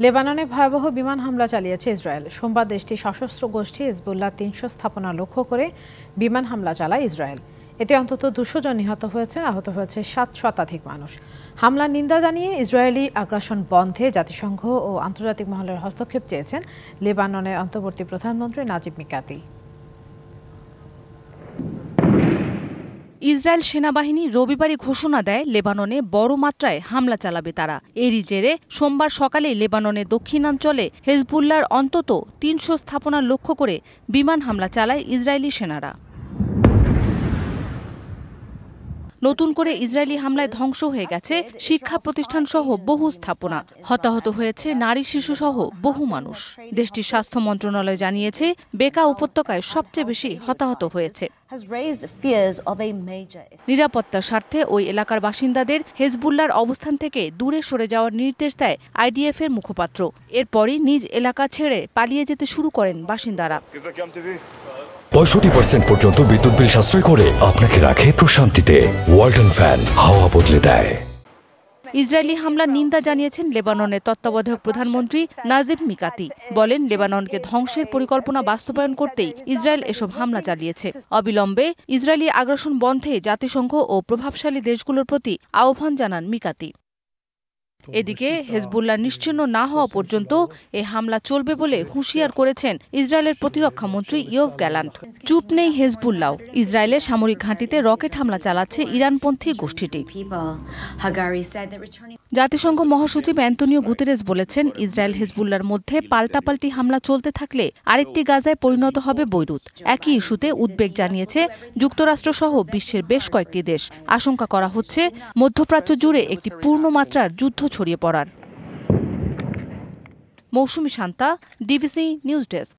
লেবাননে ভয়াবহ বিমান হামলা চালিয়েছে ইসরায়েল। সোমবার দেশটির সশস্ত্র গোষ্ঠী হিজবুল্লাহ ৩০০ স্থাপনা লক্ষ্য করে বিমান হামলা চালায় ইসরায়েল। এতে অন্তত ২০০ জন নিহত হয়েছে, আহত হয়েছে ৭ শতাধিক মানুষ। হামলার নিন্দা জানিয়ে ইসরায়েলি আগ্রাসন বন্ধে জাতিসংঘ ও আন্তর্জাতিক মহলের হস্তক্ষেপ চেয়েছেন লেবাননের অন্তর্বর্তী প্রধানমন্ত্রী নাজিব মিকাতি। ইসরায়েল সেনাবাহিনী রবিবারই ঘোষণা দেয় লেবাননে বড় মাত্রায় হামলা চালাবে তারা। এরই জেরে সোমবার সকালে লেবাননের দক্ষিণাঞ্চলে হেজবুল্লাহর অন্তত ৩০০ স্থাপনা লক্ষ্য করে বিমান হামলা চালায় ইসরায়েলি সেনারা। নতুন করে ইসরায়েলি হামলায় ধ্বংস হয়ে গেছে শিক্ষা প্রতিষ্ঠান সহ বহু স্থাপনা, হতাহত হয়েছে নারী শিশু সহ বহু মানুষ। দেশটির স্বাস্থ্য মন্ত্রণালয় জানিয়েছে বেকা উপত্যকায় সবচেয়ে বেশি হতাহত হয়েছে। নিরাপত্তার স্বার্থে ওই এলাকার বাসিন্দাদের হেজবুল্লাহর অবস্থান থেকে দূরে সরে যাওয়ার নির্দেশ দেয় আইডিএফ এর মুখপাত্র। এরপরই নিজ এলাকা ছেড়ে পালিয়ে যেতে শুরু করেন বাসিন্দারা। ৬৫% পর্যন্ত বিদ্যুৎ বিল সাশ্রয় করে আপনাকে রাখে প্রশান্তিতে। ওয়ালটন ফ্যান হাওয়া বদলে দেয়। ইসরায়েলি হামলার নিন্দা জানিয়েছেন লেবাননের তত্ত্বাবধায়ক প্রধানমন্ত্রী নাজিব মিকাতি। বলেন, লেবাননকে ধ্বংসের পরিকল্পনা বাস্তবায়ন করতেই ইসরায়েল এসব হামলা চালিয়েছে। অবিলম্বে ইসরায়েলি আগ্রাসন বন্ধে জাতিসংঘ ও প্রভাবশালী দেশগুলোর প্রতি আহ্বান জানান মিকাতি। এদিকে হেজবুল্লাহ নিশ্চিহ্ন না হওয়া পর্যন্ত এ হামলা চলবে বলে হুঁশিয়ার করেছেন ইসরায়েলের প্রতিরক্ষা মন্ত্রী ইয়োভ গ্যালান্ট। চুপ নেই হেজবুল্লাহ। ইসরায়েলের সামরিক ঘাঁটিতে রকেট হামলা চালাচ্ছে ইরানপন্থী গোষ্ঠীটি। জাতিসংঘ মহাসচিব অ্যান্তোনিও গুতেরেস বলেছেন, ইসরায়েল হেজবুল্লাহর মধ্যে পাল্টাপাল্টি হামলা চলতে থাকলে আরেকটি গাজায় পরিণত হবে বৈরুত। একই ইস্যুতে উদ্বেগ জানিয়েছে যুক্তরাষ্ট্রসহ বিশ্বের বেশ কয়েকটি দেশ। আশঙ্কা করা হচ্ছে মধ্যপ্রাচ্য জুড়ে একটি পূর্ণমাত্রার যুদ্ধ ছড়িয়ে পড়ার। মৌসুমী শান্তা, ডিবিসি নিউজ ডেস্ক।